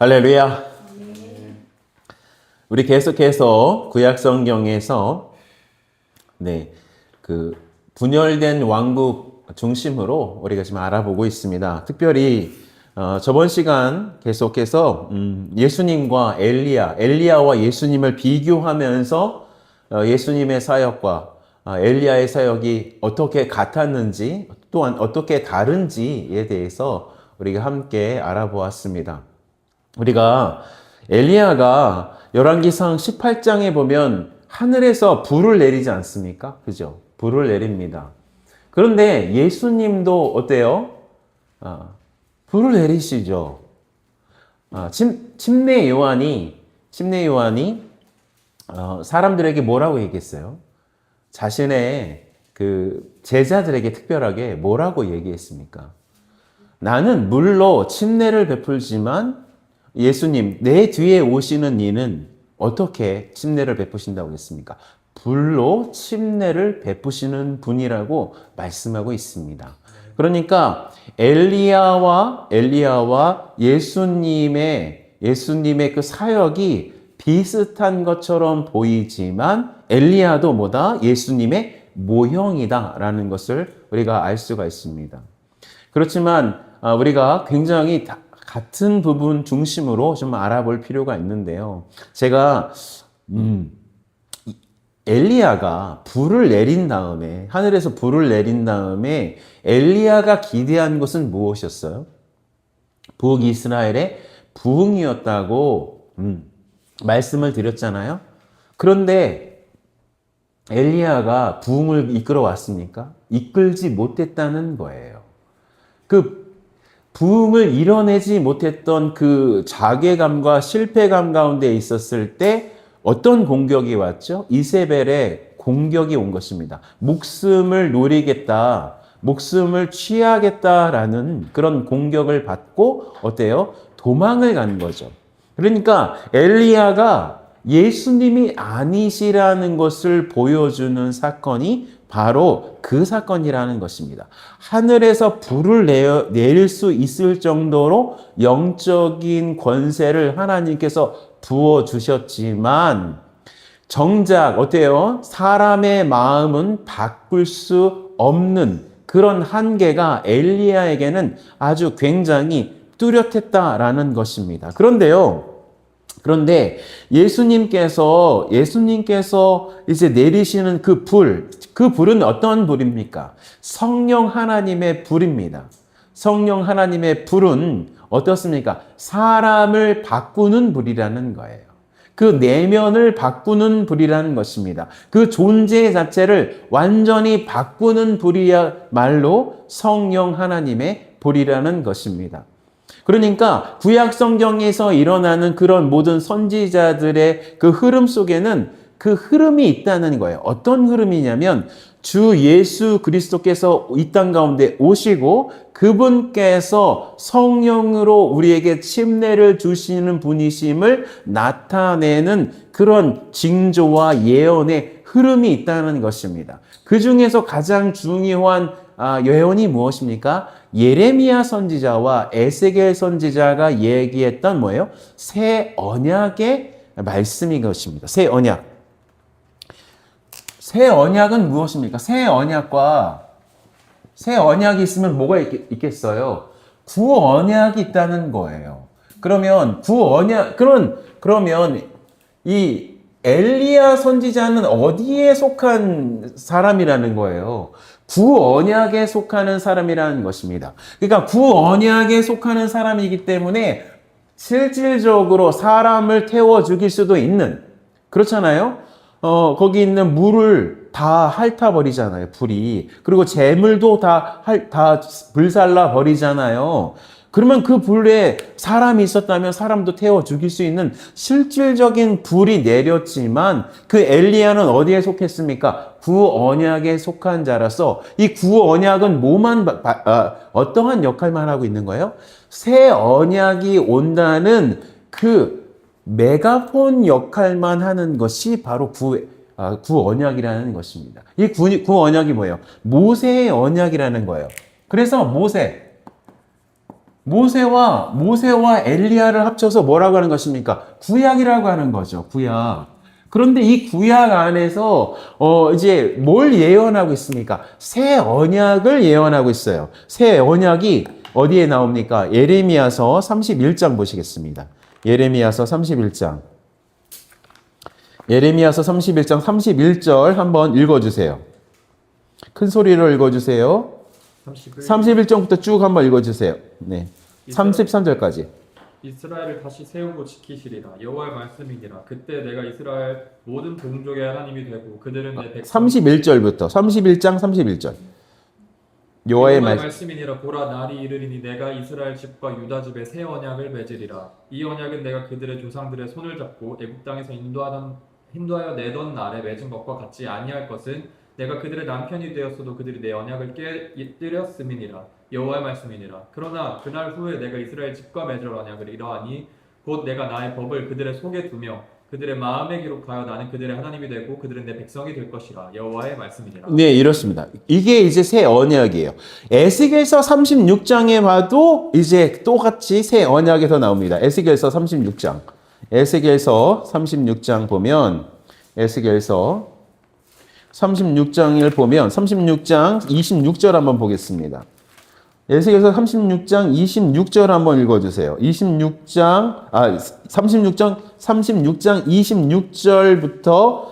할렐루야. 우리 계속해서 구약 성경에서 그 분열된 왕국 중심으로 우리가 지금 알아보고 있습니다. 특별히 저번 시간 계속해서 예수님과 엘리야와 예수님을 비교하면서 예수님의 사역과 엘리야의 사역이 어떻게 같았는지 또한 어떻게 다른지에 대해서 우리가 함께 알아보았습니다. 우리가 엘리야가 열왕기상 18장에 보면 하늘에서 불을 내리지 않습니까? 그죠? 불을 내립니다. 그런데 예수님도 어때요? 불을 내리시죠. 침례 요한이 사람들에게 뭐라고 얘기했어요? 자신의 그 제자들에게 특별하게 뭐라고 얘기했습니까? 나는 물로 침례를 베풀지만 예수님, 내 뒤에 오시는 이는 어떻게 침례를 베푸신다고 했습니까? 불로 침례를 베푸시는 분이라고 말씀하고 있습니다. 그러니까 엘리야와 예수님의 그 사역이 비슷한 것처럼 보이지만 엘리야도 뭐다? 예수님의 모형이다라는 것을 우리가 알 수가 있습니다. 그렇지만 우리가 굉장히 같은 부분 중심으로 좀 알아볼 필요가 있는데요. 제가 엘리야가 불을 내린 다음에 하늘에서 불을 내린 다음에 엘리야가 기대한 것은 무엇이었어요? 북이스라엘의 부흥이었다고 말씀을 드렸잖아요. 그런데 엘리야가 부흥을 이끌어 왔습니까? 이끌지 못했다는 거예요. 그 부흥을 이뤄내지 못했던 그 자괴감과 실패감 가운데 있었을 때 어떤 공격이 왔죠? 이세벨의 공격이 온 것입니다. 목숨을 노리겠다, 목숨을 취하겠다라는 그런 공격을 받고 어때요? 도망을 간 거죠. 그러니까 엘리야가 예수님이 아니시라는 것을 보여주는 사건이 바로 그 사건이라는 것입니다. 하늘에서 불을 내릴 수 있을 정도로 영적인 권세를 하나님께서 부어주셨지만 정작 어때요? 사람의 마음은 바꿀 수 없는 그런 한계가 엘리야에게는 아주 굉장히 뚜렷했다라는 것입니다. 그런데 예수님께서 이제 내리시는 그 불은 어떤 불입니까? 성령 하나님의 불입니다. 성령 하나님의 불은 어떻습니까? 사람을 바꾸는 불이라는 거예요. 그 내면을 바꾸는 불이라는 것입니다. 그 존재 자체를 완전히 바꾸는 불이야말로 성령 하나님의 불이라는 것입니다. 그러니까 구약 성경에서 일어나는 그런 모든 선지자들의 그 흐름 속에는 그 흐름이 있다는 거예요. 어떤 흐름이냐면 주 예수 그리스도께서 이 땅 가운데 오시고 그분께서 성령으로 우리에게 침례를 주시는 분이심을 나타내는 그런 징조와 예언의 흐름이 있다는 것입니다. 그 중에서 가장 중요한 예언이 무엇입니까? 예레미야 선지자와 에스겔 선지자가 얘기했던 뭐예요? 새 언약의 말씀인 것입니다. 새 언약은 무엇입니까? 새 언약이 있으면 뭐가 있겠어요? 구언약이 있다는 거예요. 그러면 그러면 이 엘리야 선지자는 어디에 속한 사람이라는 거예요? 구언약에 속하는 사람이라는 것입니다. 그러니까 구언약에 속하는 사람이기 때문에 실질적으로 사람을 태워 죽일 수도 있는, 그렇잖아요? 거기 있는 물을 다 핥아 버리잖아요, 불이. 그리고 재물도 다 불살라 버리잖아요. 그러면 그 불에 사람이 있었다면 사람도 태워 죽일 수 있는 실질적인 불이 내렸지만 그 엘리야는 어디에 속했습니까? 구언약에 속한 자라서 이 구언약은 어떠한 역할만 하고 있는 거예요? 새 언약이 온다는 그 메가폰 역할만 하는 것이 바로 구언약이라는 것입니다. 이 구언약이 뭐예요? 모세의 언약이라는 거예요. 그래서 모세와 엘리야를 합쳐서 뭐라고 하는 것입니까? 구약이라고 하는 거죠. 구약. 그런데 이 구약 안에서 이제 뭘 예언하고 있습니까? 새 언약을 예언하고 있어요. 새 언약이 어디에 나옵니까? 예레미야서 31장 보시겠습니다. 예레미야서 31장. 예레미야서 31장 31절 한번 읽어주세요. 큰 소리로 읽어주세요. 31절부터 쭉 한번 읽어주세요. 네. 33절까지. 이스라엘을 다시 세우고 지키시리라. 여호와의 말씀이니라. 그때 내가 이스라엘 모든 동족의 하나님이 되고 그들은 내 백성. 31절부터 31장 31절. 여호와의 말씀이니라. 보라 날이 이르리니 내가 이스라엘 집과 유다 집에 새 언약을 맺으리라. 이 언약은 내가 그들의 조상들의 손을 잡고 애굽 땅에서 인도하여 내던 날에 맺은 것과 같지 아니할 것은 내가 그들의 남편이 되었어도 그들이 내 언약을 깨뜨렸음이니라. 여호와의 말씀이니라. 그러나 그날 후에 내가 이스라엘 집과 맺을 언약을 이러하니 곧 내가 나의 법을 그들의 속에 두며 그들의 마음에 기록하여 나는 그들의 하나님이 되고 그들은 내 백성이 될 것이라. 여호와의 말씀이니라. 네, 이렇습니다. 이게 이제 새 언약이에요. 에스겔서 36장에 봐도 이제 똑같이 새 언약에서 나옵니다. 에스겔서 36장. 에스겔서 36장 보면 에스겔서 36장을 보면 36장 26절 한번 보겠습니다. 에스겔서 36장 26절 한번 읽어주세요. 36장 26절부터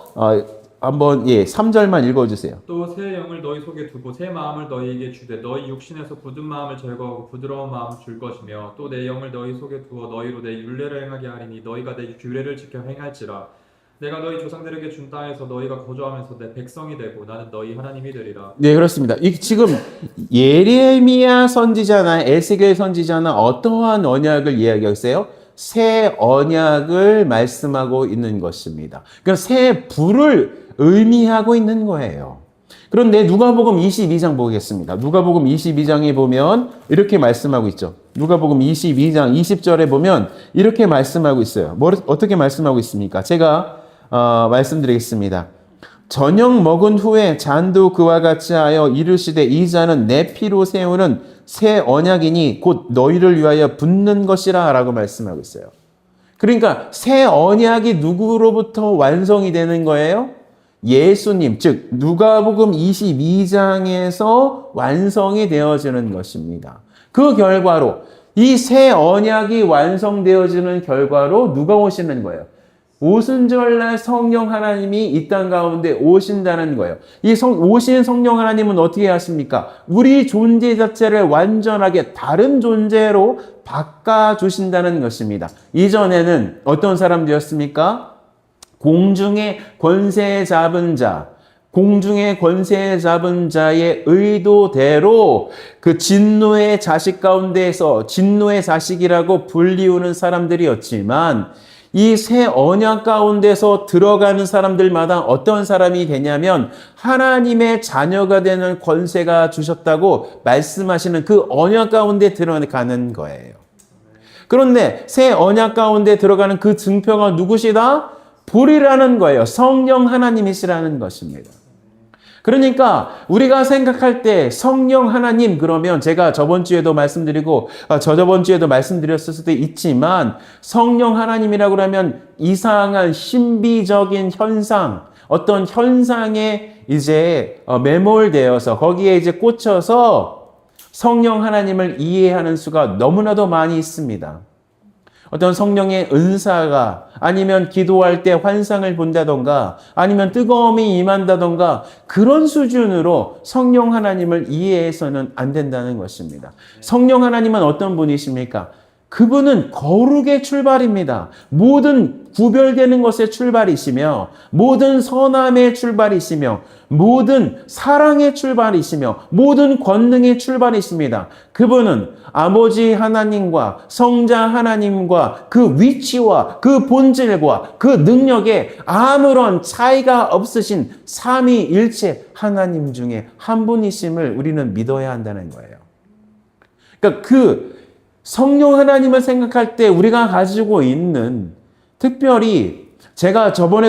한번 3절만 읽어주세요. 또 새 영을 너희 속에 두고 새 마음을 너희에게 주되 너희 육신에서 굳은 마음을 제거하고 부드러운 마음을 줄 것이며 또 내 영을 너희 속에 두어 너희로 내 율례를 행하게 하리니 너희가 내 규례를 지켜 행할지라. 내가 너희 조상들에게 준 땅에서 너희가 거주하면서 내 백성이 되고 나는 너희 하나님이 되리라. 네, 그렇습니다. 지금 예레미야 선지자나 에스겔 선지자나 어떠한 언약을 이야기했어요? 새 언약을 말씀하고 있는 것입니다. 그러니까 새 불을 의미하고 있는 거예요. 그런데 누가복음 22장 보겠습니다. 누가복음 22장에 보면 이렇게 말씀하고 있죠. 누가복음 22장 20절에 보면 이렇게 말씀하고 있어요. 어떻게 말씀하고 있습니까? 제가 말씀드리겠습니다. 저녁 먹은 후에 잔도 그와 같이 하여 이르시되 이 잔은 내 피로 세우는 새 언약이니 곧 너희를 위하여 붓는 것이라 라고 말씀하고 있어요. 그러니까 새 언약이 누구로부터 완성이 되는 거예요? 예수님, 즉 누가복음 22장에서 완성이 되어지는 것입니다. 그 결과로 이 새 언약이 완성되어지는 결과로 누가 오시는 거예요? 오순절날 성령 하나님이 이 땅 가운데 오신다는 거예요. 오신 성령 하나님은 어떻게 하십니까? 우리 존재 자체를 완전하게 다른 존재로 바꿔주신다는 것입니다. 이전에는 어떤 사람들이었습니까? 공중의 권세 잡은 자, 공중의 권세 잡은 자의 의도대로 그 진노의 자식 가운데에서 진노의 자식이라고 불리우는 사람들이었지만 이 새 언약 가운데서 들어가는 사람들마다 어떤 사람이 되냐면 하나님의 자녀가 되는 권세가 주셨다고 말씀하시는 그 언약 가운데 들어가는 거예요. 그런데 새 언약 가운데 들어가는 그 증표가 누구시다? 불이라는 거예요. 성령 하나님이시라는 것입니다. 그러니까 우리가 생각할 때 성령 하나님 그러면 제가 저번 주에도 말씀드리고 저저번 주에도 말씀드렸을 수도 있지만 성령 하나님이라고 하면 이상한 신비적인 현상, 어떤 현상에 이제 매몰되어서 거기에 이제 꽂혀서 성령 하나님을 이해하는 수가 너무나도 많이 있습니다. 어떤 성령의 은사가 아니면 기도할 때 환상을 본다던가 아니면 뜨거움이 임한다던가 그런 수준으로 성령 하나님을 이해해서는 안 된다는 것입니다. 성령 하나님은 어떤 분이십니까? 그분은 거룩의 출발입니다. 모든 구별되는 것의 출발이시며 모든 선함의 출발이시며 모든 사랑의 출발이시며 모든 권능의 출발이십니다. 그분은 아버지 하나님과 성자 하나님과 그 위치와 그 본질과 그 능력에 아무런 차이가 없으신 삼위일체 하나님 중에 한 분이심을 우리는 믿어야 한다는 거예요. 그러니까 그 성령 하나님을 생각할 때 우리가 가지고 있는 특별히 제가 저번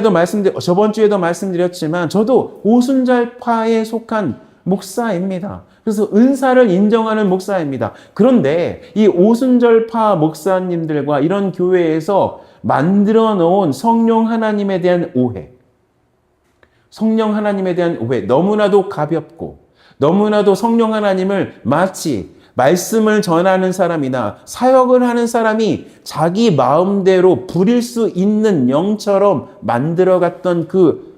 주에도 말씀드렸지만 저도 오순절파에 속한 목사입니다. 그래서 은사를 인정하는 목사입니다. 그런데 이 오순절파 목사님들과 이런 교회에서 만들어 놓은 성령 하나님에 대한 오해, 성령 하나님에 대한 오해, 너무나도 가볍고 너무나도 성령 하나님을 마치 말씀을 전하는 사람이나 사역을 하는 사람이 자기 마음대로 부릴 수 있는 영처럼 만들어갔던 그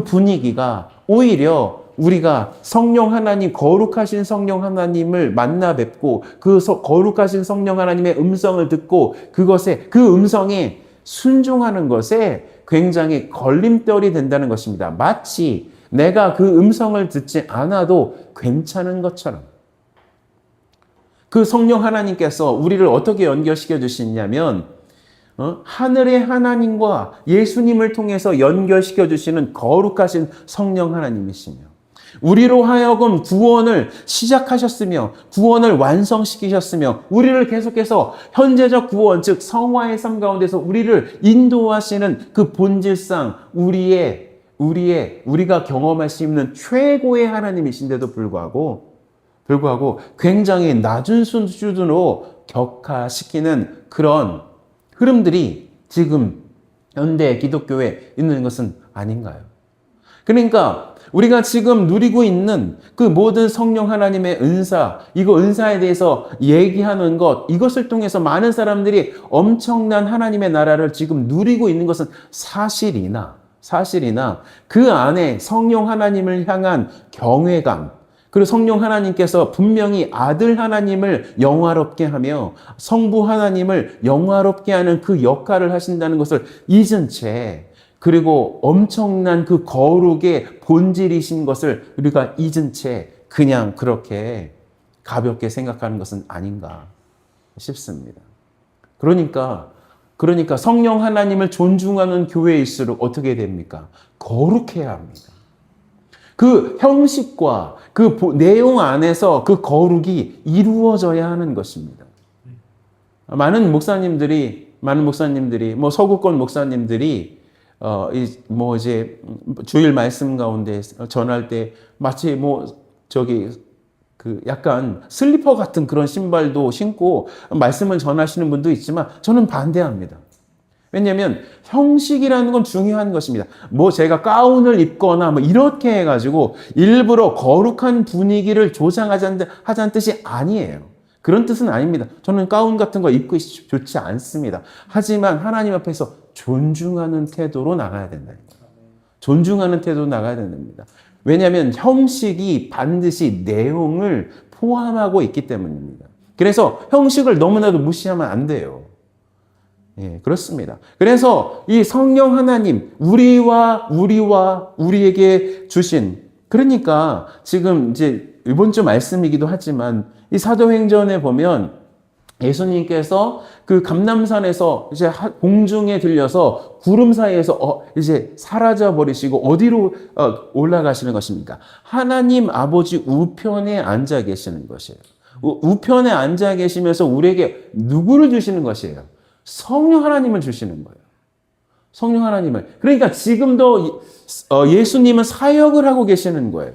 분위기가 오히려 우리가 성령 하나님, 거룩하신 성령 하나님을 만나 뵙고 그 거룩하신 성령 하나님의 음성을 듣고 그것에, 그 음성에 순종하는 것에 굉장히 걸림돌이 된다는 것입니다. 마치 내가 그 음성을 듣지 않아도 괜찮은 것처럼. 그 성령 하나님께서 우리를 어떻게 연결시켜 주시냐면 하늘의 하나님과 예수님을 통해서 연결시켜 주시는 거룩하신 성령 하나님이시며 우리로 하여금 구원을 시작하셨으며 구원을 완성시키셨으며 우리를 계속해서 현재적 구원, 즉 성화의 삶 가운데서 우리를 인도하시는 그 본질상 우리가 경험할 수 있는 최고의 하나님이신데도 불구하고 굉장히 낮은 수준으로 격하시키는 그런 흐름들이 지금 현대 기독교에 있는 것은 아닌가요? 그러니까 우리가 지금 누리고 있는 그 모든 성령 하나님의 은사, 이거 은사에 대해서 얘기하는 것, 이것을 통해서 많은 사람들이 엄청난 하나님의 나라를 지금 누리고 있는 것은 사실이나 그 안에 성령 하나님을 향한 경외감, 그리고 성령 하나님께서 분명히 아들 하나님을 영화롭게 하며 성부 하나님을 영화롭게 하는 그 역할을 하신다는 것을 잊은 채, 그리고 엄청난 그 거룩의 본질이신 것을 우리가 잊은 채 그냥 그렇게 가볍게 생각하는 것은 아닌가 싶습니다. 그러니까 성령 하나님을 존중하는 교회일수록 어떻게 됩니까? 거룩해야 합니다. 그 형식과 그 내용 안에서 그 거룩이 이루어져야 하는 것입니다. 많은 목사님들이, 서구권 목사님들이, 이제 주일 말씀 가운데 전할 때 마치 약간 슬리퍼 같은 그런 신발도 신고 말씀을 전하시는 분도 있지만 저는 반대합니다. 왜냐하면 형식이라는 건 중요한 것입니다. 제가 가운을 입거나 이렇게 해가지고 일부러 거룩한 분위기를 조장하자는 뜻이 아니에요. 그런 뜻은 아닙니다. 저는 가운 같은 거 입고 좋지 않습니다. 하지만 하나님 앞에서 존중하는 태도로 나가야 된다. 존중하는 태도로 나가야 됩니다. 왜냐하면 형식이 반드시 내용을 포함하고 있기 때문입니다. 그래서 형식을 너무나도 무시하면 안 돼요. 예, 그렇습니다. 그래서 이 성령 하나님, 우리에게 주신, 그러니까 지금 이제 이번 주 말씀이기도 하지만 이 사도행전에 보면 예수님께서 그 감람산에서 이제 공중에 들려서 구름 사이에서 이제 사라져 버리시고 어디로 올라가시는 것입니까? 하나님 아버지 우편에 앉아 계시는 것이에요. 우편에 앉아 계시면서 우리에게 누구를 주시는 것이에요? 성령 하나님을 주시는 거예요. 성령 하나님을. 그러니까 지금도 예수님은 사역을 하고 계시는 거예요.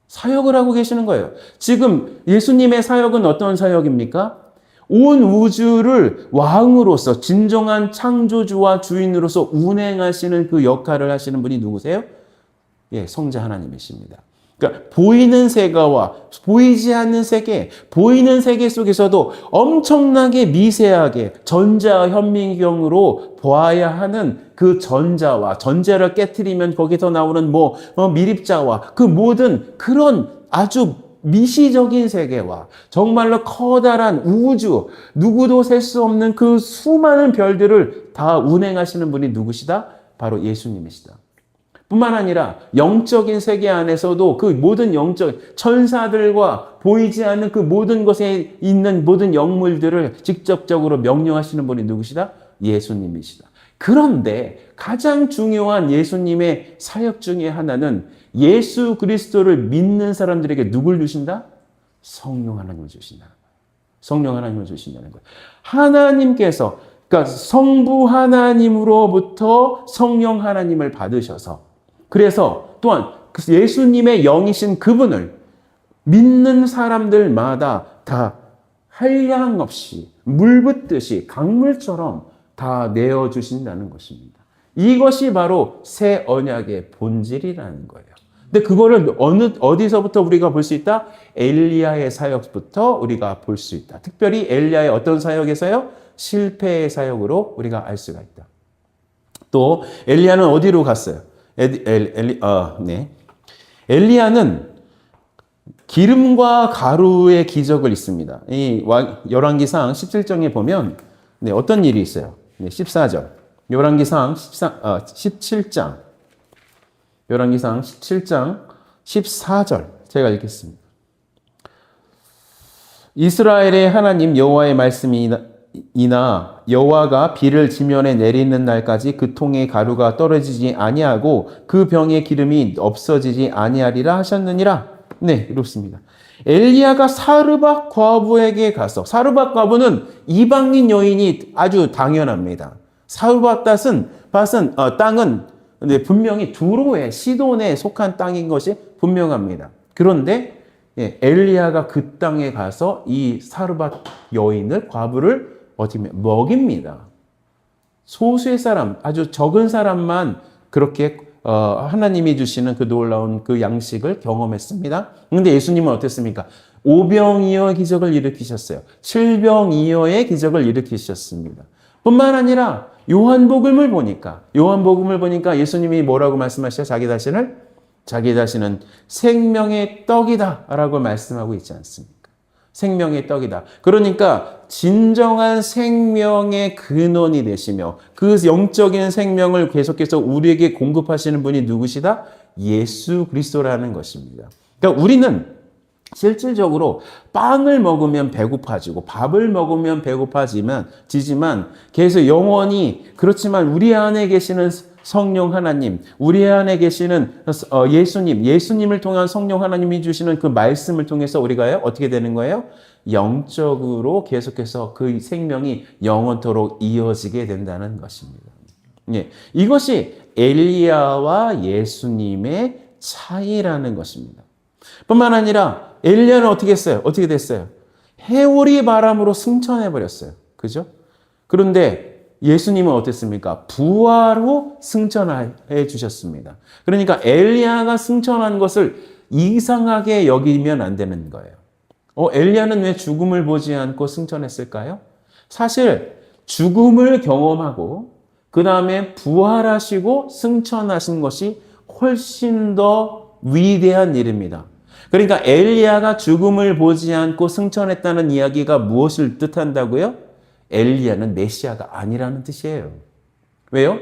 사역을 하고 계시는 거예요. 지금 예수님의 사역은 어떤 사역입니까? 온 우주를 왕으로서 진정한 창조주와 주인으로서 운행하시는 그 역할을 하시는 분이 누구세요? 예, 성자 하나님이십니다. 그러니까 보이는 세계와 보이지 않는 세계, 보이는 세계 속에서도 엄청나게 미세하게 전자 현미경으로 보아야 하는 그 전자를 깨트리면 거기서 나오는 미립자와 그 모든 그런 아주 미시적인 세계와 정말로 커다란 우주, 누구도 셀 수 없는 그 수많은 별들을 다 운행하시는 분이 누구시다? 바로 예수님이시다. 뿐만 아니라 영적인 세계 안에서도 그 모든 영적 천사들과 보이지 않는 그 모든 것에 있는 모든 영물들을 직접적으로 명령하시는 분이 누구시다? 예수님이시다. 그런데 가장 중요한 예수님의 사역 중에 하나는 예수 그리스도를 믿는 사람들에게 누굴 주신다? 성령 하나님을 주신다는 거예요. 성령 하나님을 주신다는 거예요. 하나님께서, 그러니까 성부 하나님으로부터 성령 하나님을 받으셔서, 그래서 또한 예수님의 영이신 그분을 믿는 사람들마다 다 한량 없이 물 붓듯이 강물처럼 다 내어주신다는 것입니다. 이것이 바로 새 언약의 본질이라는 거예요. 근데 그거를 어디서부터 우리가 볼 수 있다? 엘리야의 사역부터 우리가 볼 수 있다. 특별히 엘리야의 어떤 사역에서요? 실패의 사역으로 우리가 알 수가 있다. 또 엘리야는 어디로 갔어요? 엘리야는 기름과 가루의 기적을 있습니다. 이 열왕기상 17장에 보면 어떤 일이 있어요? 14절. 열왕기상 17장. 열왕기상 17장 14절. 제가 읽겠습니다. 이스라엘의 하나님 여호와의 말씀이나 여호와가 비를 지면에 내리는 날까지 그 통에 가루가 떨어지지 아니하고 그 병에 기름이 없어지지 아니하리라 하셨느니라. 네, 이렇습니다. 엘리야가 사르밧 과부에게 가서, 사르밧 과부는 이방인 여인이 아주 당연합니다. 사르밧 땅은 분명히 두로의 시돈에 속한 땅인 것이 분명합니다. 그런데 엘리야가 그 땅에 가서 이 사르밧 여인을, 과부를 어떻게 먹입니다. 소수의 사람, 아주 적은 사람만 그렇게 하나님이 주시는 그 놀라운 그 양식을 경험했습니다. 그런데 예수님은 어땠습니까? 오병이어 기적을 일으키셨어요. 칠병이어의 기적을 일으키셨습니다. 뿐만 아니라 요한복음을 보니까 예수님이 뭐라고 말씀하셔요? 자기 자신은 생명의 떡이다 라고 말씀하고 있지 않습니까? 생명의 떡이다. 그러니까 진정한 생명의 근원이 되시며 그 영적인 생명을 계속해서 우리에게 공급하시는 분이 누구시다? 예수 그리스도라는 것입니다. 그러니까 우리는 실질적으로 빵을 먹으면 배고파지고 밥을 먹으면 배고파지만 계속 영원히, 그렇지만 우리 안에 계시는 성령 하나님, 우리 안에 계시는 예수님을 통한 성령 하나님이 주시는 그 말씀을 통해서 우리가 어떻게 되는 거예요? 영적으로 계속해서 그 생명이 영원토록 이어지게 된다는 것입니다. 이것이 엘리야와 예수님의 차이라는 것입니다. 뿐만 아니라 엘리야는 어떻게 했어요? 어떻게 됐어요? 해오리 바람으로 승천해 버렸어요. 그죠? 그런데 예수님은 어땠습니까? 부활로 승천해 주셨습니다. 그러니까 엘리야가 승천한 것을 이상하게 여기면 안 되는 거예요. 엘리야는 왜 죽음을 보지 않고 승천했을까요? 사실 죽음을 경험하고 그 다음에 부활하시고 승천하신 것이 훨씬 더 위대한 일입니다. 그러니까 엘리야가 죽음을 보지 않고 승천했다는 이야기가 무엇을 뜻한다고요? 엘리야는 메시아가 아니라는 뜻이에요. 왜요?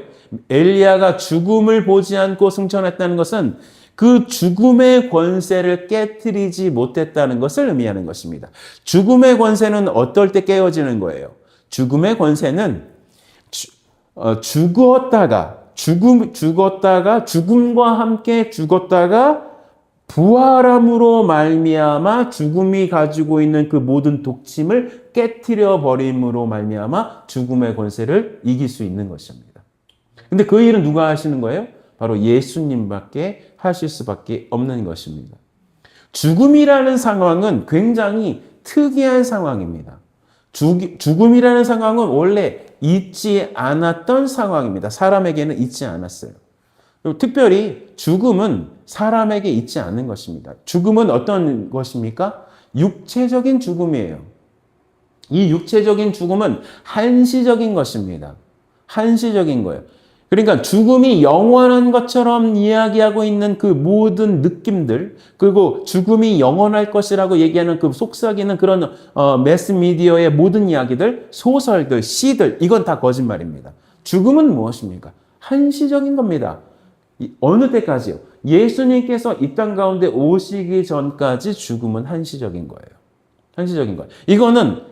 엘리야가 죽음을 보지 않고 승천했다는 것은 그 죽음의 권세를 깨트리지 못했다는 것을 의미하는 것입니다. 죽음의 권세는 어떨 때 깨어지는 거예요? 죽음의 권세는 죽음과 함께 죽었다가 부활함으로 말미암아 죽음이 가지고 있는 그 모든 독침을 깨트려 버림으로 말미암아 죽음의 권세를 이길 수 있는 것입니다. 근데 그 일은 누가 하시는 거예요? 바로 예수님밖에 하실 수밖에 없는 것입니다. 죽음이라는 상황은 굉장히 특이한 상황입니다. 죽음이라는 상황은 원래 있지 않았던 상황입니다. 사람에게는 있지 않았어요. 특별히 죽음은 사람에게 있지 않는 것입니다. 죽음은 어떤 것입니까? 육체적인 죽음이에요. 이 육체적인 죽음은 한시적인 것입니다. 한시적인 거예요. 그러니까 죽음이 영원한 것처럼 이야기하고 있는 그 모든 느낌들, 그리고 죽음이 영원할 것이라고 얘기하는 그 속삭이는 그런 매스미디어의 모든 이야기들, 소설들, 시들, 이건 다 거짓말입니다. 죽음은 무엇입니까? 한시적인 겁니다. 어느 때까지요? 예수님께서 이 땅 가운데 오시기 전까지 죽음은 한시적인 거예요. 한시적인 거예요. 이거는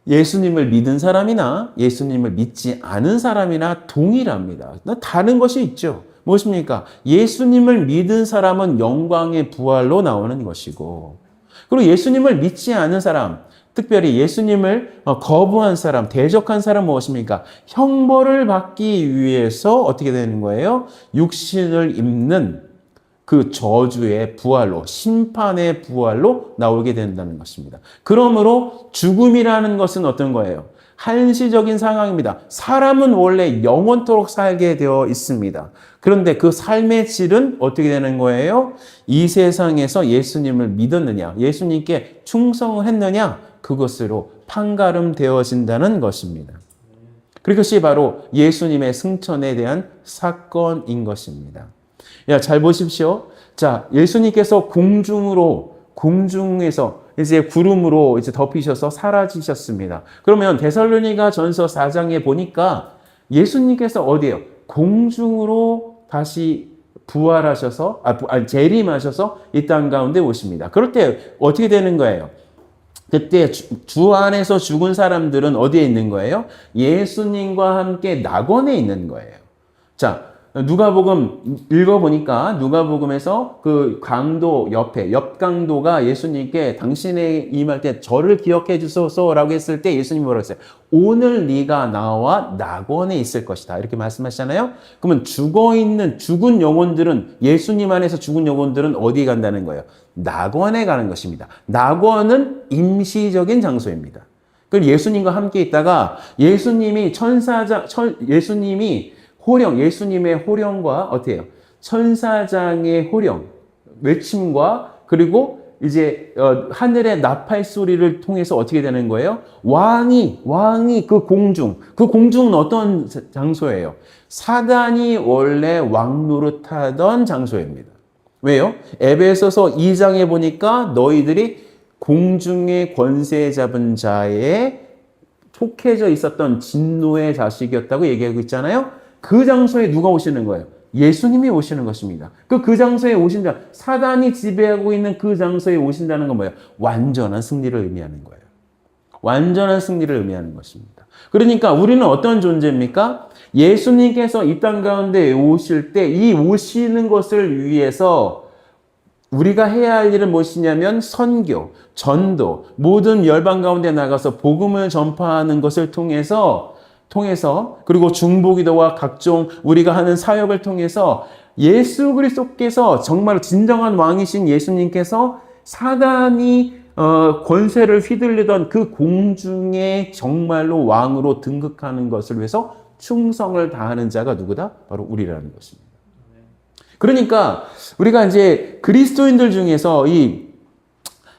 예수님을 믿은 사람이나 예수님을 믿지 않은 사람이나 동일합니다. 다른 것이 있죠. 무엇입니까? 예수님을 믿은 사람은 영광의 부활로 나오는 것이고, 그리고 예수님을 믿지 않은 사람, 특별히 예수님을 거부한 사람, 대적한 사람은 무엇입니까? 형벌을 받기 위해서 어떻게 되는 거예요? 육신을 입는 그 저주의 부활로, 심판의 부활로 나오게 된다는 것입니다. 그러므로 죽음이라는 것은 어떤 거예요? 한시적인 상황입니다. 사람은 원래 영원토록 살게 되어 있습니다. 그런데 그 삶의 질은 어떻게 되는 거예요? 이 세상에서 예수님을 믿었느냐, 예수님께 충성을 했느냐, 그것으로 판가름되어진다는 것입니다. 그것이 바로 예수님의 승천에 대한 사건인 것입니다. 잘 보십시오. 자, 예수님께서 공중에서 이제 구름으로 이제 덮이셔서 사라지셨습니다. 그러면 데살로니가 전서 4장에 보니까 예수님께서 어디에요? 공중으로 다시 부활하셔서, 재림하셔서 이 땅 가운데 오십니다. 그럴 때 어떻게 되는 거예요? 그때 주 안에서 죽은 사람들은 어디에 있는 거예요? 예수님과 함께 낙원에 있는 거예요. 자, 누가복음 읽어보니까 누가복음에서 그 강도 옆에 옆 강도가 예수님께 당신의 임할 때 저를 기억해 주소서라고 했을 때 예수님이 뭐라고 했어요? 오늘 네가 나와 낙원에 있을 것이다 이렇게 말씀하시잖아요. 그러면 죽은 영혼들은, 예수님 안에서 죽은 영혼들은 어디에 간다는 거예요? 낙원에 가는 것입니다. 낙원은 임시적인 장소입니다. 그럼 예수님과 함께 있다가 예수님의 호령과 어때요? 천사장의 호령, 외침과 그리고 이제 하늘의 나팔 소리를 통해서 어떻게 되는 거예요? 왕이 그 공중은 어떤 장소예요? 사단이 원래 왕노릇하던 장소입니다. 왜요? 에베소서 2장에 보니까 너희들이 공중의 권세 잡은 자에 속해져 있었던 진노의 자식이었다고 얘기하고 있잖아요. 그 장소에 누가 오시는 거예요? 예수님이 오시는 것입니다. 그 장소에 오신다. 사단이 지배하고 있는 그 장소에 오신다는 건 뭐예요? 완전한 승리를 의미하는 거예요. 완전한 승리를 의미하는 것입니다. 그러니까 우리는 어떤 존재입니까? 예수님께서 이 땅 가운데 오실 때 이 오시는 것을 위해서 우리가 해야 할 일은 무엇이냐면 선교, 전도, 모든 열방 가운데 나가서 복음을 전파하는 것을 통해서 그리고 중보기도와 각종 우리가 하는 사역을 통해서 예수 그리스도께서 정말 진정한 왕이신 예수님께서 사단이 권세를 휘둘리던 그 공중에 정말로 왕으로 등극하는 것을 위해서 충성을 다하는 자가 누구다? 바로 우리라는 것입니다. 그러니까 우리가 이제 그리스도인들 중에서 이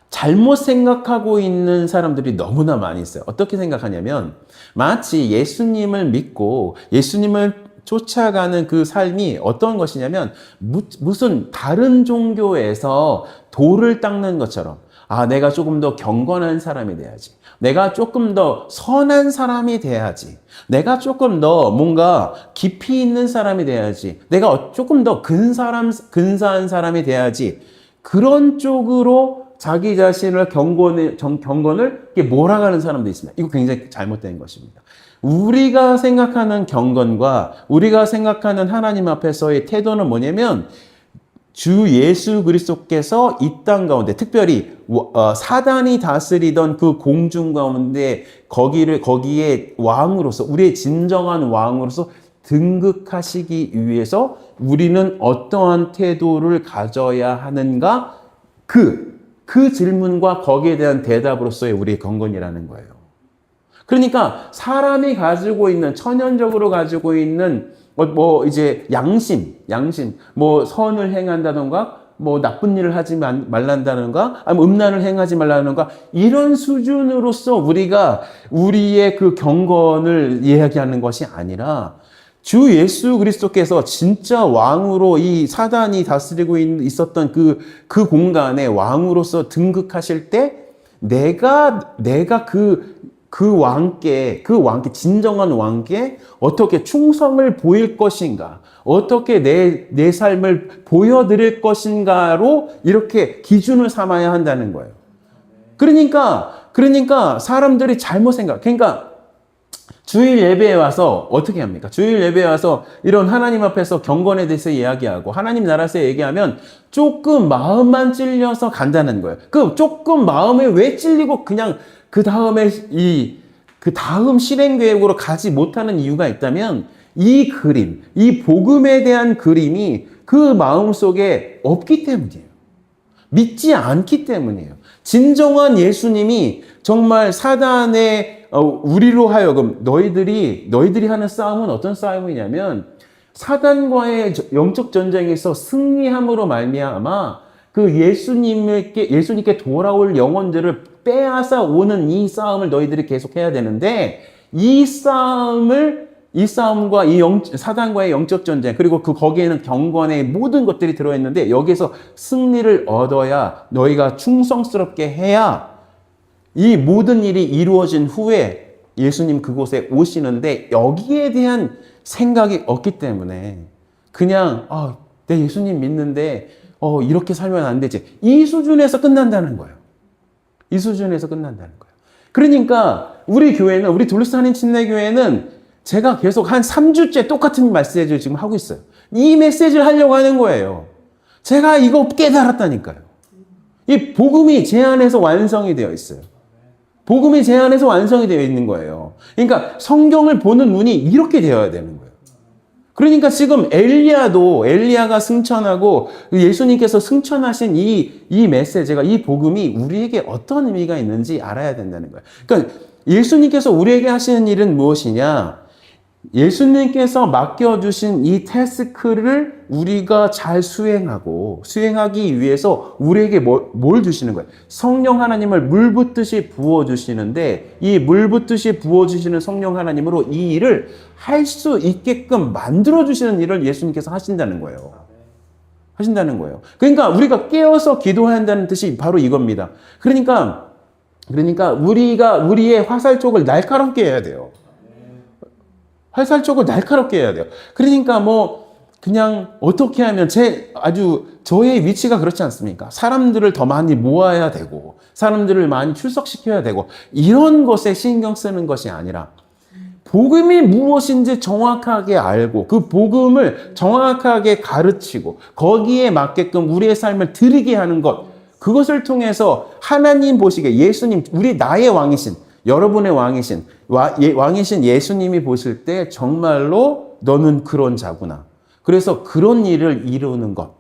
잘못 생각하고 있는 사람들이 너무나 많이 있어요. 어떻게 생각하냐면 마치 예수님을 믿고 예수님을 쫓아가는 그 삶이 어떤 것이냐면 무슨 다른 종교에서 돌을 닦는 것처럼 내가 조금 더 경건한 사람이 돼야지. 내가 조금 더 선한 사람이 돼야지. 내가 조금 더 뭔가 깊이 있는 사람이 돼야지. 내가 조금 더 근사한 사람이 돼야지. 그런 쪽으로 자기 자신을 경건을 몰아가는 사람도 있습니다. 이거 굉장히 잘못된 것입니다. 우리가 생각하는 경건과 우리가 생각하는 하나님 앞에서의 태도는 뭐냐면 주 예수 그리스도께서 이 땅 가운데 특별히 사단이 다스리던 그 공중 가운데 거기에 왕으로서 우리의 진정한 왕으로서 등극하시기 위해서 우리는 어떠한 태도를 가져야 하는가 그 질문과 거기에 대한 대답으로서의 우리의 경건이라는 거예요. 그러니까 사람이 가지고 있는 천연적으로 가지고 있는 이제 양심, 선을 행한다던가, 나쁜 일을 하지 말란다던가, 아니면 음란을 행하지 말라는가, 이런 수준으로서 우리가 우리의 그 경건을 이야기하는 것이 아니라, 주 예수 그리스도께서 진짜 왕으로 이 사단이 다스리고 있었던 그 공간에 왕으로서 등극하실 때, 내가 그 왕께 진정한 왕께 어떻게 충성을 보일 것인가, 어떻게 내 삶을 보여드릴 것인가로 이렇게 기준을 삼아야 한다는 거예요. 그러니까 사람들이 잘못 그러니까 주일 예배에 와서 어떻게 합니까? 주일 예배에 와서 이런 하나님 앞에서 경건에 대해서 이야기하고 하나님 나라에서 얘기하면 조금 마음만 찔려서 간다는 거예요. 조금 마음에 왜 찔리고 그냥 그 다음 실행 계획으로 가지 못하는 이유가 있다면 이 복음에 대한 그림이 그 마음 속에 없기 때문이에요. 믿지 않기 때문이에요. 진정한 예수님이 정말 사단의 우리로 하여금 너희들이 하는 싸움은 어떤 싸움이냐면 사단과의 영적 전쟁에서 승리함으로 말미암아 그 예수님께 돌아올 영혼들을 빼앗아 오는 이 싸움을 너희들이 계속 해야 되는데 이 싸움과 사단과의 영적 전쟁 그리고 거기에는 경건의 모든 것들이 들어있는데 여기에서 승리를 얻어야 너희가 충성스럽게 해야 이 모든 일이 이루어진 후에 예수님 그곳에 오시는데 여기에 대한 생각이 없기 때문에 그냥 내 예수님 믿는데 이렇게 살면 안 되지. 이 수준에서 끝난다는 거예요. 이 수준에서 끝난다는 거예요. 그러니까 우리 둘리스 한인 침례교회는 제가 계속 한 3주째 똑같은 메시지를 지금 하고 있어요. 이 메시지를 하려고 하는 거예요. 제가 이거 깨달았다니까요. 이 복음이 제 안에서 완성이 되어 있어요. 복음이 제 안에서 완성이 되어 있는 거예요. 그러니까 성경을 보는 눈이 이렇게 되어야 되는 거예요. 그러니까 지금 엘리야가 승천하고 예수님께서 승천하신 이 메시지가 이 복음이 우리에게 어떤 의미가 있는지 알아야 된다는 거예요. 그러니까 예수님께서 우리에게 하시는 일은 무엇이냐? 예수님께서 맡겨주신 이 태스크를 우리가 잘 수행하기 위해서 우리에게 뭘 주시는 거예요? 성령 하나님을 물 붓듯이 부어주시는데 이 물 붓듯이 부어주시는 성령 하나님으로 이 일을 할 수 있게끔 만들어주시는 일을 예수님께서 하신다는 거예요. 하신다는 거예요. 그러니까 우리가 깨어서 기도해야 한다는 뜻이 바로 이겁니다. 그러니까 우리가 우리의 화살촉을 날카롭게 해야 돼요. 화살촉을 날카롭게 해야 돼요. 그러니까 그냥 어떻게 하면 저의 위치가 그렇지 않습니까? 사람들을 더 많이 모아야 되고, 사람들을 많이 출석시켜야 되고, 이런 것에 신경 쓰는 것이 아니라, 복음이 무엇인지 정확하게 알고, 그 복음을 정확하게 가르치고, 거기에 맞게끔 우리의 삶을 드리게 하는 것, 그것을 통해서 하나님 보시기에 예수님, 나의 왕이신, 여러분의 왕이신 예수님이 보실 때 정말로 너는 그런 자구나. 그래서 그런 일을 이루는 것.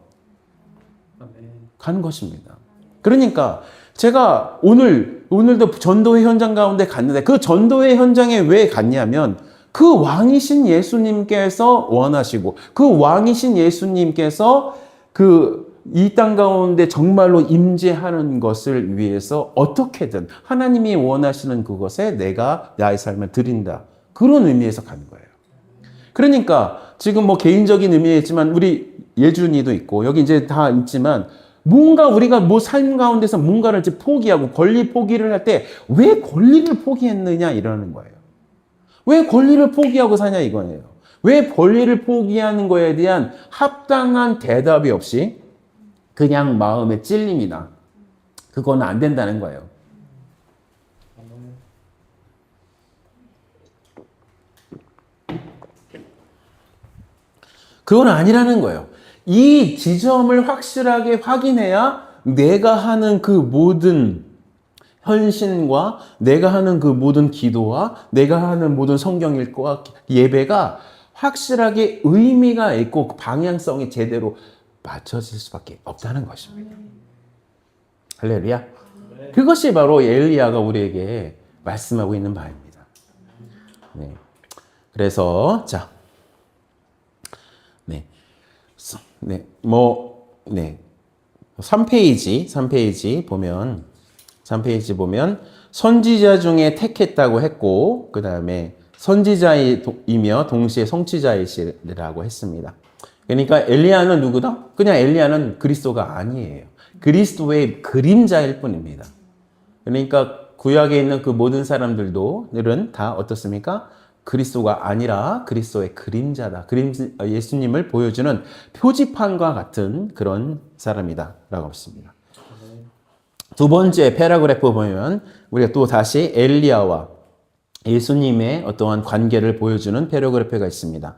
가는 것입니다. 그러니까 제가 오늘도 전도회 현장 가운데 갔는데 그 전도회 현장에 왜 갔냐면 그 왕이신 예수님께서 원하시고 그 왕이신 예수님께서 이 땅 가운데 정말로 임재하는 것을 위해서 어떻게든 하나님이 원하시는 그것에 내가 나의 삶을 드린다. 그런 의미에서 가는 거예요. 그러니까 지금 개인적인 의미이지만 우리 예준이도 있고 여기 이제 다 있지만 뭔가 우리가 삶 가운데서 뭔가를 이제 포기하고 권리 포기를 할 때 왜 권리를 포기했느냐 이러는 거예요. 왜 권리를 포기하고 사냐 이거예요. 왜 권리를 포기하는 거에 대한 합당한 대답이 없이 그냥 마음에 찔림이나 그건 안 된다는 거예요. 그건 아니라는 거예요. 이 지점을 확실하게 확인해야 내가 하는 그 모든 헌신과 내가 하는 그 모든 기도와 내가 하는 모든 성경 읽기와 예배가 확실하게 의미가 있고 방향성이 제대로 맞춰질 수밖에 없다는 것입니다. 할렐루야. 그것이 바로 엘리야가 우리에게 말씀하고 있는 바입니다. 네. 그래서 3페이지 보면 선지자 중에 택했다고 했고 그다음에 선지자이며 동시에 성취자이시라고 했습니다. 그러니까 엘리야는 누구다? 그냥 엘리야는 그리스도가 아니에요. 그리스도의 그림자일 뿐입니다. 그러니까 구약에 있는 그 모든 사람들은 다 어떻습니까? 그리스도가 아니라 그리스도의 그림자다. 예수님을 보여주는 표지판과 같은 그런 사람이다. 라고 했습니다. 두 번째 패러그래프 보면 우리가 또 다시 엘리야와 예수님의 어떠한 관계를 보여주는 패러그래프가 있습니다.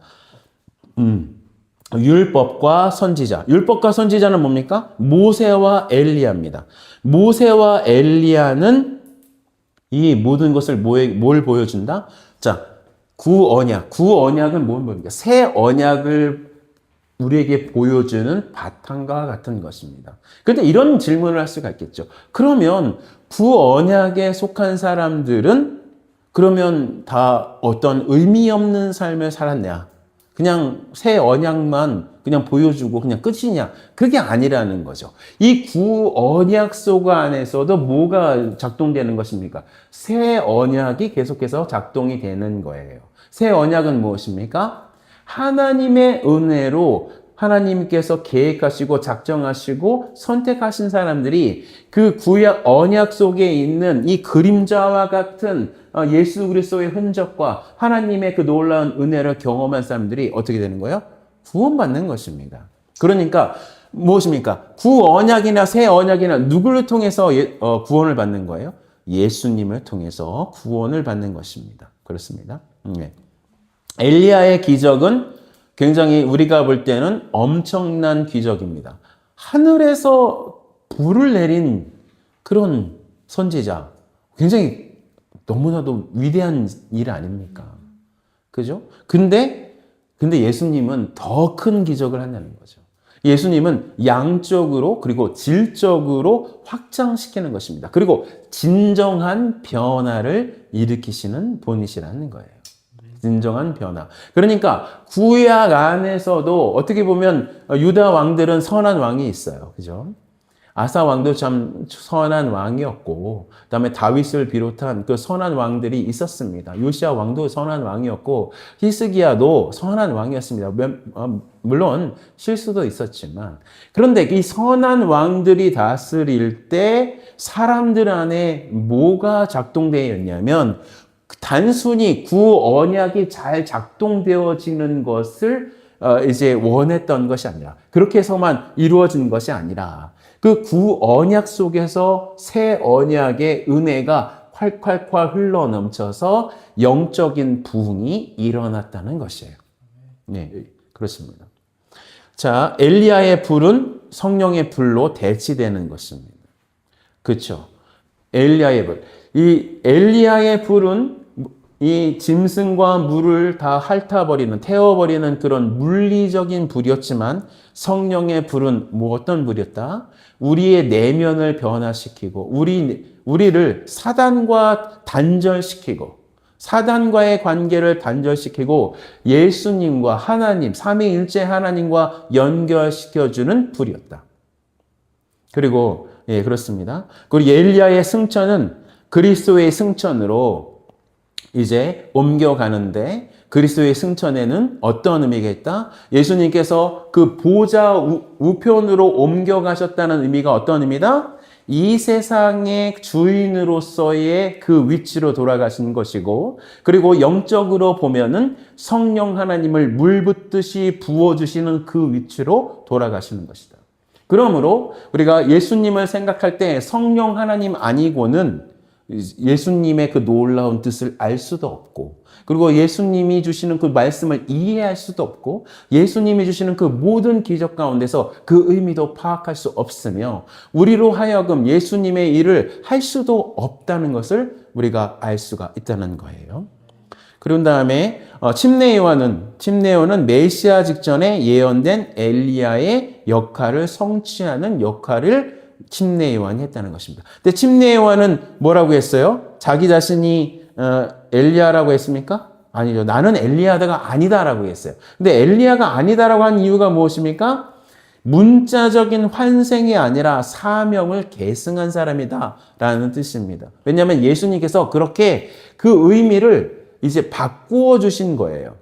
율법과 선지자는 뭡니까? 모세와 엘리야입니다. 모세와 엘리야는 이 모든 것을 뭘 보여준다? 자, 구언약은 뭡니까? 새 언약을 우리에게 보여주는 바탕과 같은 것입니다. 그런데 이런 질문을 할 수가 있겠죠. 그러면 구언약에 속한 사람들은 그러면 다 어떤 의미 없는 삶을 살았냐? 그냥 새 언약만 그냥 보여주고 그냥 끝이냐? 그게 아니라는 거죠. 이 구언약 속 안에서도 뭐가 작동되는 것입니까? 새 언약이 계속해서 작동이 되는 거예요. 새 언약은 무엇입니까? 하나님의 은혜로 하나님께서 계획하시고 작정하시고 선택하신 사람들이 그 구약 언약 속에 있는 이 그림자와 같은 예수 그리스도의 흔적과 하나님의 그 놀라운 은혜를 경험한 사람들이 어떻게 되는 거예요? 구원받는 것입니다. 그러니까 무엇입니까? 구언약이나 새 언약이나 누구를 통해서 구원을 받는 거예요? 예수님을 통해서 구원을 받는 것입니다. 그렇습니다. 네. 엘리야의 기적은 굉장히 우리가 볼 때는 엄청난 기적입니다. 하늘에서 불을 내린 그런 선지자. 굉장히 너무나도 위대한 일 아닙니까? 그죠? 근데 예수님은 더 큰 기적을 한다는 거죠. 예수님은 양적으로 그리고 질적으로 확장시키는 것입니다. 그리고 진정한 변화를 일으키시는 분이시라는 거예요. 진정한 변화. 그러니까 구약 안에서도 어떻게 보면 유다 왕들은 선한 왕이 있어요. 그죠? 아사 왕도 참 선한 왕이었고, 그다음에 다윗을 비롯한 그 선한 왕들이 있었습니다. 요시야 왕도 선한 왕이었고, 히스기야도 선한 왕이었습니다. 물론 실수도 있었지만, 그런데 이 선한 왕들이 다스릴 때 사람들 안에 뭐가 작동되어 있냐면 단순히 구언약이 잘 작동되어지는 것을 이제 원했던 것이 아니라, 그렇게 해서만 이루어진 것이 아니라 그 구언약 속에서 새 언약의 은혜가 콸콸콸 흘러넘쳐서 영적인 부흥이 일어났다는 것이에요. 네, 그렇습니다. 자, 엘리야의 불은 성령의 불로 대치되는 것입니다. 그렇죠? 엘리야의 불. 이 엘리야의 불은 이 짐승과 물을 다 핥아버리는, 태워버리는 그런 물리적인 불이었지만 성령의 불은 뭐 어떤 불이었다? 우리의 내면을 변화시키고 우리를 사단과 단절시키고 사단과의 관계를 단절시키고 예수님과 하나님, 삼위일체 하나님과 연결시켜주는 불이었다. 그리고 예, 그렇습니다. 그리고 엘리야의 승천은 그리스도의 승천으로 이제 옮겨가는데 그리스도의 승천에는 어떤 의미가 있다? 예수님께서 그 보좌 우편으로 옮겨가셨다는 의미가 어떤 의미다? 이 세상의 주인으로서의 그 위치로 돌아가신 것이고, 그리고 영적으로 보면은 성령 하나님을 물 붓듯이 부어주시는 그 위치로 돌아가시는 것이다. 그러므로 우리가 예수님을 생각할 때 성령 하나님 아니고는 예수님의 그 놀라운 뜻을 알 수도 없고, 그리고 예수님이 주시는 그 말씀을 이해할 수도 없고, 예수님이 주시는 그 모든 기적 가운데서 그 의미도 파악할 수 없으며, 우리로 하여금 예수님의 일을 할 수도 없다는 것을 우리가 알 수가 있다는 거예요. 그런 다음에 침례 요한은 메시아 직전에 예언된 엘리야의 역할을 성취하는 역할을 침례 요한이 했다는 것입니다. 근데 침례 요한은 뭐라고 했어요? 자기 자신이 엘리야라고 했습니까? 아니죠. 나는 엘리야가 아니다라고 했어요. 근데 엘리야가 아니다라고 한 이유가 무엇입니까? 문자적인 환생이 아니라 사명을 계승한 사람이다라는 뜻입니다. 왜냐하면 예수님께서 그렇게 그 의미를 이제 바꾸어 주신 거예요.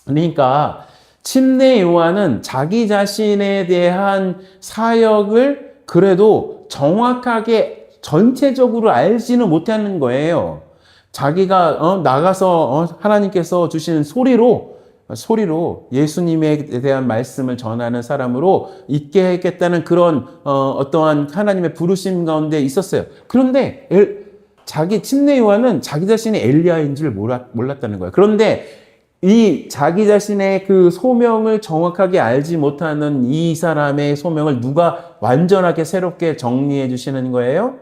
그러니까 침례 요한은 자기 자신에 대한 사역을 그래도 정확하게 전체적으로 알지는 못하는 거예요. 자기가 나가서 하나님께서 주신 소리로 예수님에 대한 말씀을 전하는 사람으로 있게 했겠다는 그런 어떠한 하나님의 부르심 가운데 있었어요. 그런데 침례 요한은 자기 자신이 엘리야인 줄 몰랐다는 거예요. 그런데 이 자기 자신의 그 소명을 정확하게 알지 못하는 이 사람의 소명을 누가 완전하게 새롭게 정리해 주시는 거예요?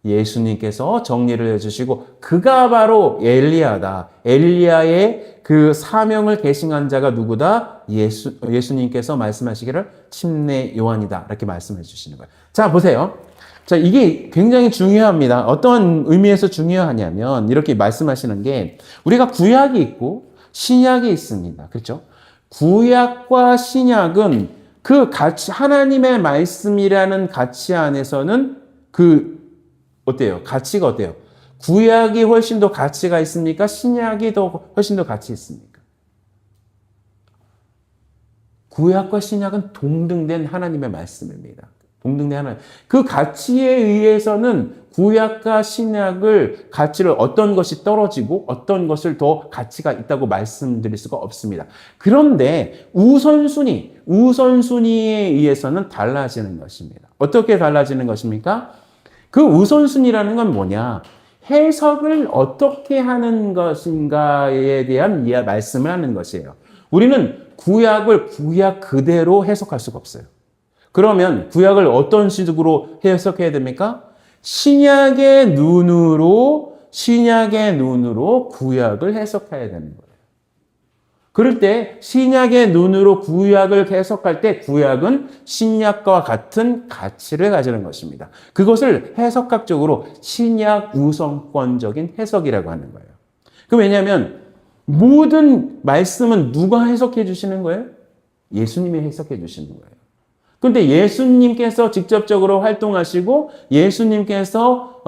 예수님께서 정리를 해주시고 그가 바로 엘리야다. 엘리야의 그 사명을 계승한 자가 누구다? 예수님께서 말씀하시기를 침례 요한이다. 이렇게 말씀해 주시는 거예요. 자, 보세요. 자, 이게 굉장히 중요합니다. 어떤 의미에서 중요하냐면 이렇게 말씀하시는 게 우리가 구약이 있고 신약이 있습니다. 그렇죠? 구약과 신약은 그 가치, 하나님의 말씀이라는 가치 안에서는 어때요? 가치가 어때요? 구약이 훨씬 더 가치가 있습니까? 신약이 훨씬 더 가치 있습니까? 구약과 신약은 동등된 하나님의 말씀입니다. 동등된 하나님. 그 가치에 의해서는 구약과 신약을 가치를 어떤 것이 떨어지고 어떤 것을 더 가치가 있다고 말씀드릴 수가 없습니다. 그런데 우선순위에 의해서는 달라지는 것입니다. 어떻게 달라지는 것입니까? 그 우선순위라는 건 뭐냐? 해석을 어떻게 하는 것인가에 대한 말씀을 하는 것이에요. 우리는 구약을 구약 그대로 해석할 수가 없어요. 그러면 구약을 어떤 식으로 해석해야 됩니까? 신약의 눈으로 구약을 해석해야 되는 거예요. 그럴 때 신약의 눈으로 구약을 해석할 때 구약은 신약과 같은 가치를 가지는 것입니다. 그것을 해석학적으로 신약 우선권적인 해석이라고 하는 거예요. 왜냐하면 모든 말씀은 누가 해석해 주시는 거예요? 예수님이 해석해 주시는 거예요. 그런데 예수님께서 직접적으로 활동하시고 예수님께서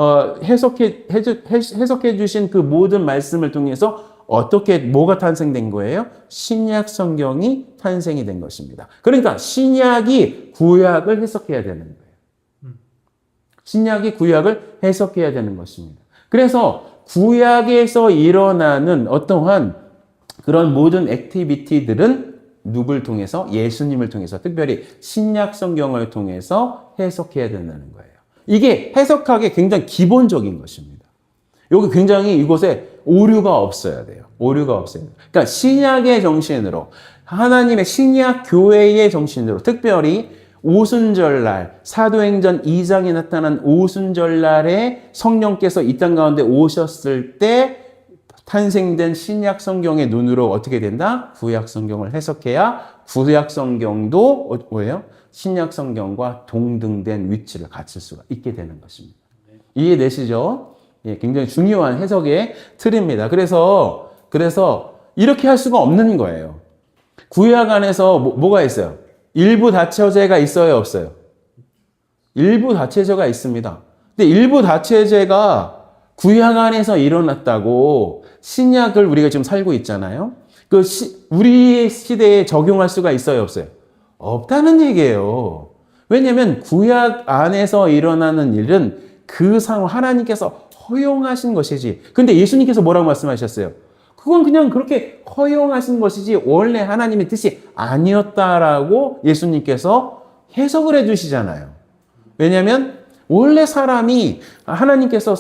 해석해 주신 그 모든 말씀을 통해서 뭐가 탄생된 거예요? 신약 성경이 탄생이 된 것입니다. 그러니까 신약이 구약을 해석해야 되는 거예요. 신약이 구약을 해석해야 되는 것입니다. 그래서 구약에서 일어나는 어떠한 그런 모든 액티비티들은 누굴 통해서? 예수님을 통해서, 특별히 신약 성경을 통해서 해석해야 된다는 거예요. 이게 해석하기 굉장히 기본적인 것입니다. 여기 굉장히 이곳에 오류가 없어야 돼요. 오류가 없어야 돼요. 그러니까 신약의 정신으로, 하나님의 신약 교회의 정신으로, 특별히 오순절날, 사도행전 2장에 나타난 오순절날에 성령께서 이 땅 가운데 오셨을 때 탄생된 신약 성경의 눈으로 어떻게 된다? 구약 성경을 해석해야 구약 성경도 뭐예요? 신약 성경과 동등된 위치를 갖출 수가 있게 되는 것입니다. 이해되시죠? 예, 굉장히 중요한 해석의 틀입니다. 그래서 이렇게 할 수가 없는 거예요. 구약 안에서 뭐가 있어요? 일부 다처제가 있어요, 없어요? 일부 다처제가 있습니다. 근데 일부 다처제가 구약 안에서 일어났다고 신약을 우리가 지금 살고 있잖아요. 우리 시대에 적용할 수가 있어요, 없어요? 없다는 얘기예요. 왜냐하면 구약 안에서 일어나는 일은 그 상황 하나님께서 허용하신 것이지. 근데 예수님께서 뭐라고 말씀하셨어요? 그건 그냥 그렇게 허용하신 것이지 원래 하나님의 뜻이 아니었다라고 예수님께서 해석을 해주시잖아요. 왜냐하면 원래 사람이 하나님께서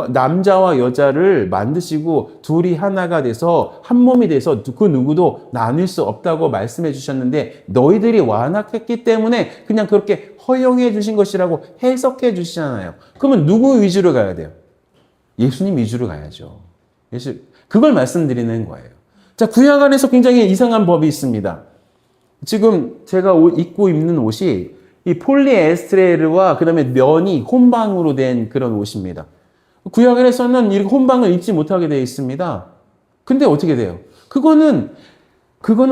남자와 여자를 만드시고 둘이 하나가 돼서 한 몸이 돼서 그 누구도 나눌 수 없다고 말씀해 주셨는데 너희들이 완악했기 때문에 그냥 그렇게 허용해 주신 것이라고 해석해 주시잖아요. 그러면 누구 위주로 가야 돼요? 예수님 위주로 가야죠. 그걸 말씀드리는 거예요. 자, 구약 안에서 굉장히 이상한 법이 있습니다. 지금 제가 입고 입는 옷이 이 폴리에스테르와 그다음에 면이 혼방으로 된 그런 옷입니다. 구약에서는 이렇게 혼방을 입지 못하게 되어 있습니다. 근데 어떻게 돼요? 그거는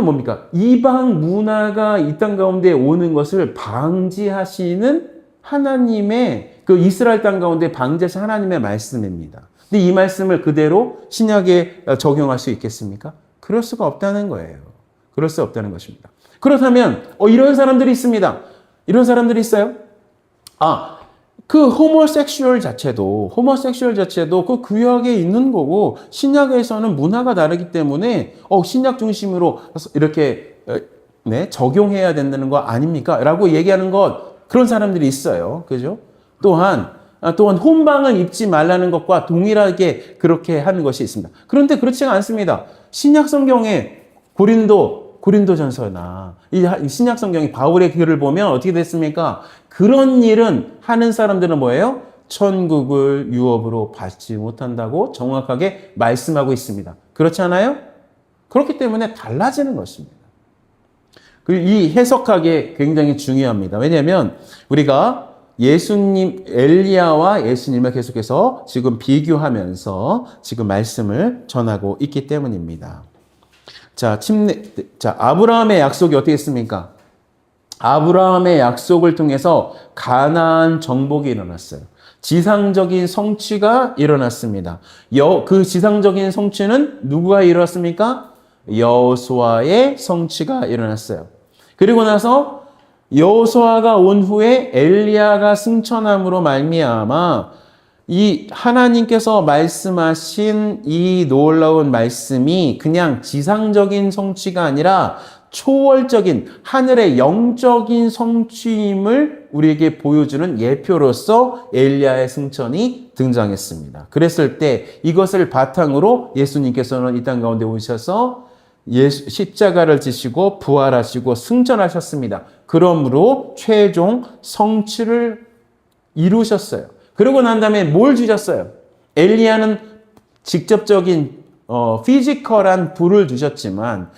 뭡니까? 이방 문화가 이 땅 가운데 오는 것을 방지하시는 하나님의 그 이스라엘 땅 가운데 방지하신 하나님의 말씀입니다. 근데 이 말씀을 그대로 신약에 적용할 수 있겠습니까? 그럴 수가 없다는 거예요. 그럴 수 없다는 것입니다. 그렇다면 이런 사람들이 있습니다. 이런 사람들이 있어요? 그 호모섹슈얼 자체도 그 구약에 있는 거고 신약에서는 문화가 다르기 때문에 신약 중심으로 이렇게 적용해야 된다는 거 아닙니까? 라고 얘기하는 그런 사람들이 있어요. 그죠? 또한 혼방을 입지 말라는 것과 동일하게 그렇게 하는 것이 있습니다. 그런데 그렇지가 않습니다. 신약 성경에 고린도전서나 이 신약 성경이 바울의 글을 보면 어떻게 됐습니까? 그런 일은 하는 사람들은 뭐예요? 천국을 유업으로 받지 못한다고 정확하게 말씀하고 있습니다. 그렇지 않아요? 그렇기 때문에 달라지는 것입니다. 이 해석하기 굉장히 중요합니다. 왜냐하면 우리가 예수님, 엘리야와 예수님을 계속해서 지금 비교하면서 지금 말씀을 전하고 있기 때문입니다. 자, 아브라함의 약속이 어떻게 했습니까? 아브라함의 약속을 통해서 가나안 정복이 일어났어요. 지상적인 성취가 일어났습니다. 그 지상적인 성취는 누구가 이루었습니까? 여호수아의 성취가 일어났어요. 그리고 나서 여호수아가 온 후에 엘리야가 승천함으로 말미암아 이 하나님께서 말씀하신 이 놀라운 말씀이 그냥 지상적인 성취가 아니라 초월적인 하늘의 영적인 성취임을 우리에게 보여주는 예표로서 엘리야의 승천이 등장했습니다. 그랬을 때 이것을 바탕으로 예수님께서는 이 땅 가운데 오셔서 십자가를 지시고 부활하시고 승천하셨습니다. 그러므로 최종 성취를 이루셨어요. 그러고 난 다음에 뭘 주셨어요? 엘리야는 직접적인 피지컬한 불을 주셨지만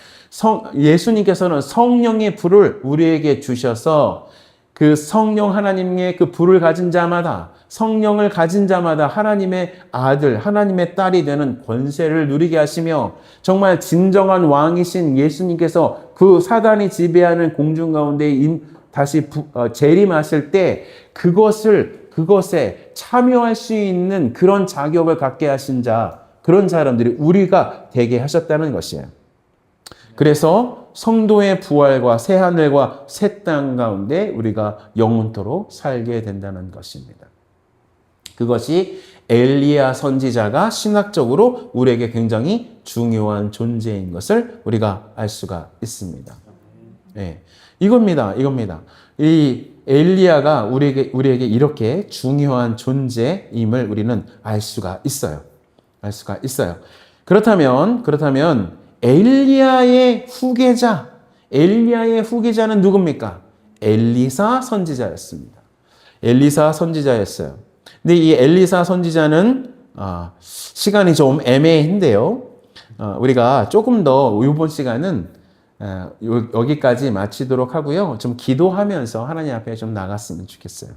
예수님께서는 성령의 불을 우리에게 주셔서 그 성령 하나님의 그 불을 가진 자마다 성령을 가진 자마다 하나님의 아들, 하나님의 딸이 되는 권세를 누리게 하시며 정말 진정한 왕이신 예수님께서 그 사단이 지배하는 공중 가운데 다시 재림하실 때 그것에 참여할 수 있는 그런 자격을 갖게 하신 자, 그런 사람들이 우리가 되게 하셨다는 것이에요. 그래서 성도의 부활과 새 하늘과 새 땅 가운데 우리가 영원토록 살게 된다는 것입니다. 그것이 엘리야 선지자가 신학적으로 우리에게 굉장히 중요한 존재인 것을 우리가 알 수가 있습니다. 네. 이겁니다. 이 엘리야가 우리에게 이렇게 중요한 존재임을 우리는 알 수가 있어요. 그렇다면 엘리야의 후계자는 누굽니까? 엘리사 선지자였습니다. 엘리사 선지자였어요. 근데 이 엘리사 선지자는 시간이 좀 애매한데요. 우리가 조금 더 이번 시간은 여기까지 마치도록 하고요. 좀 기도하면서 하나님 앞에 좀 나갔으면 좋겠어요.